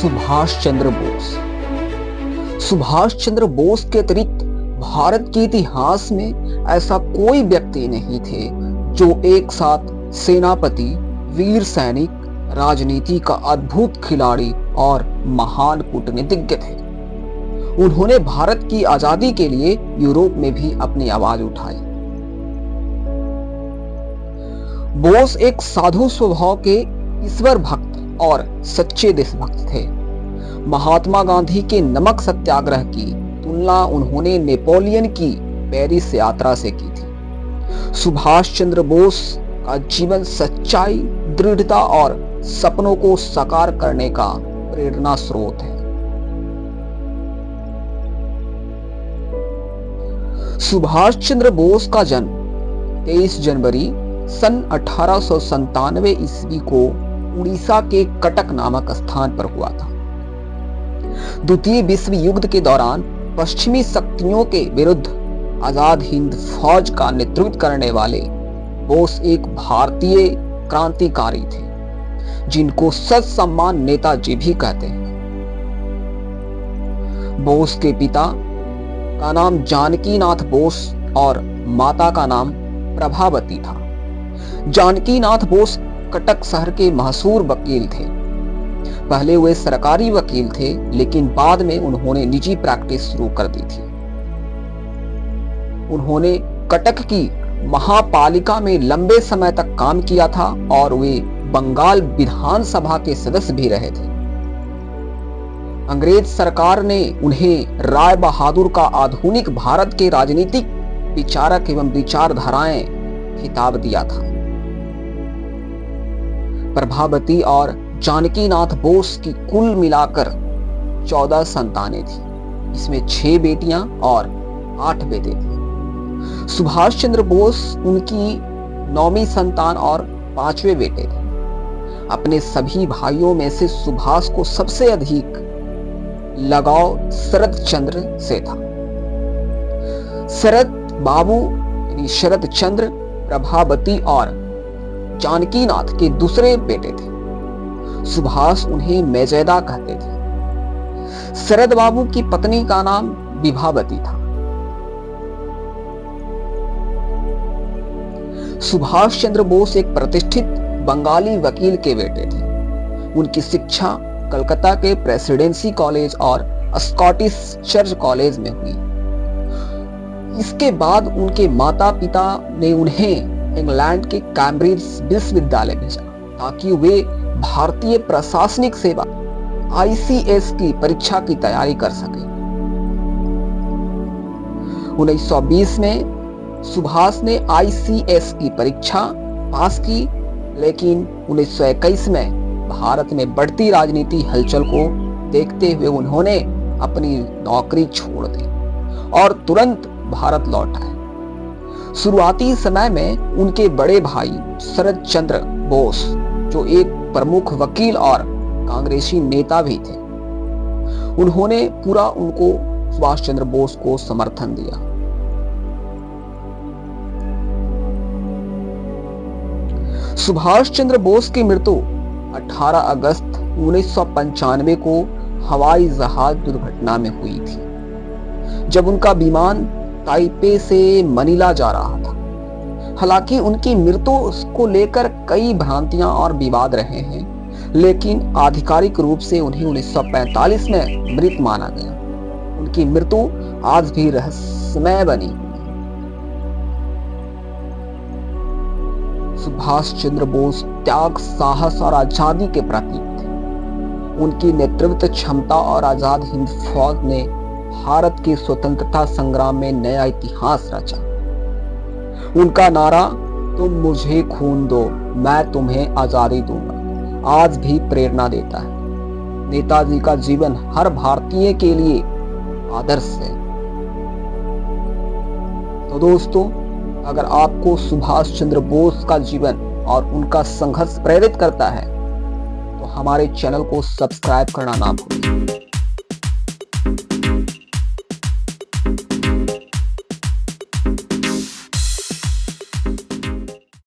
सुभाष चंद्र बोस। सुभाष चंद्र बोस के अतिरिक्त भारत के इतिहास में ऐसा कोई व्यक्ति नहीं थे जो एक साथ सेनापति, वीर सैनिक, राजनीति का अद्भुत खिलाड़ी और महान कूटनीतिज्ञ थे। उन्होंने भारत की आजादी के लिए यूरोप में भी अपनी आवाज उठाई। बोस एक साधु स्वभाव के ईश्वर भक्त और सच्चे देशभक्त थे। महात्मा गांधी के नमक सत्याग्रह की तुलना उन्होंने नेपोलियन की पेरिस यात्रा से की थी। सुभाष चंद्र बोस का जीवन सच्चाई, दृढ़ता और सपनों को साकार करने का प्रेरणा स्रोत है। सुभाष चंद्र बोस का जन्म 23 जनवरी सन 1897 ईस्वी को उड़ीसा के कटक नामक स्थान पर हुआ था। द्वितीय विश्व युद्ध के दौरान पश्चिमी शक्तियों के विरुद्ध आजाद हिंद फौज का नेतृत्व करने वाले बोस एक भारतीय क्रांतिकारी थे, जिनको सच सम्मान नेताजी भी कहते हैं। बोस के पिता का नाम जानकी नाथ बोस और माता का नाम प्रभावती था। जानकी नाथ बोस कटक शहर के मशहूर वकील थे। पहले वे सरकारी वकील थे, लेकिन बाद में उन्होंने निजी प्रैक्टिस शुरू कर दी थी। उन्होंने कटक की महापालिका में लंबे समय तक काम किया था और वे बंगाल विधानसभा के सदस्य भी रहे थे। अंग्रेज सरकार ने उन्हें राय बहादुर का आधुनिक भारत के राजनीतिक विचारक एवं विचारधाराएं खिताब दिया था। प्रभावती और जानकी नाथ बोस की कुल मिलाकर 14 संतानें थी। इसमें 6 बेटियां और 8 बेटे थे। सुभाष चंद्र बोस उनकी 9वीं संतान और 5वें बेटे थे। अपने सभी भाइयों में से सुभाष को सबसे अधिक लगाव शरद चंद्र से था। शरद बाबू यानी शरद चंद्र प्रभावती और जानकी नाथ के दूसरे बेटे थे। सुभाष उन्हें मेजेदा कहते थे। शरद बाबू की पत्नी का नाम विभावती था। सुभाष चंद्र बोस एक प्रतिष्ठित बंगाली वकील के बेटे थे। उनकी शिक्षा कलकत्ता के प्रेसिडेंसी कॉलेज और स्कॉटिश चर्च कॉलेज में हुई। इसके बाद उनके माता पिता ने उन्हें इंग्लैंड के कैम्ब्रिज विश्वविद्यालय भेजा ताकि वे भारतीय प्रशासनिक सेवा ICS की परीक्षा की तैयारी कर सके। 1920 में सुभाष ने ICS की परीक्षा पास की, लेकिन 1921 में भारत में बढ़ती राजनीति हलचल को देखते हुए उन्होंने अपनी नौकरी छोड़ दी और तुरंत भारत लौट आए। शुरुआती समय में उनके बड़े भाई शरद चंद्र बोस, जो एक प्रमुख वकील और कांग्रेसी नेता भी थे, उन्होंने पूरा उनको सुभाष चंद्र बोस को समर्थन दिया। सुभाष चंद्र बोस की मृत्यु 18 अगस्त 1995 को हवाई जहाज दुर्घटना में हुई थी, जब उनका विमान ताइपे से मनीला जा रहा था। हालांकि उनकी मृत्यु को लेकर कई भ्रांतियां और विवाद रहे हैं, लेकिन आधिकारिक रूप से उन्हें 1945 में मृत माना गया। उनकी मृत्यु आज भी रहस्यमय बनी। सुभाष चंद्र बोस त्याग, साहस और आजादी के प्रतीक थे। उनकी नेतृत्व क्षमता और आजाद हिंद फौज ने भारत के स्वतंत्रता संग्राम में नया इतिहास रचा। उनका नारा "तुम मुझे खून दो, मैं तुम्हें आजादी दूंगा" आज भी प्रेरणा देता है। नेताजी का जीवन हर भारतीय के लिए आदर्श है। तो दोस्तों, अगर आपको सुभाष चंद्र बोस का जीवन और उनका संघर्ष प्रेरित करता है, तो हमारे चैनल को सब्सक्राइब करना ना भूलें।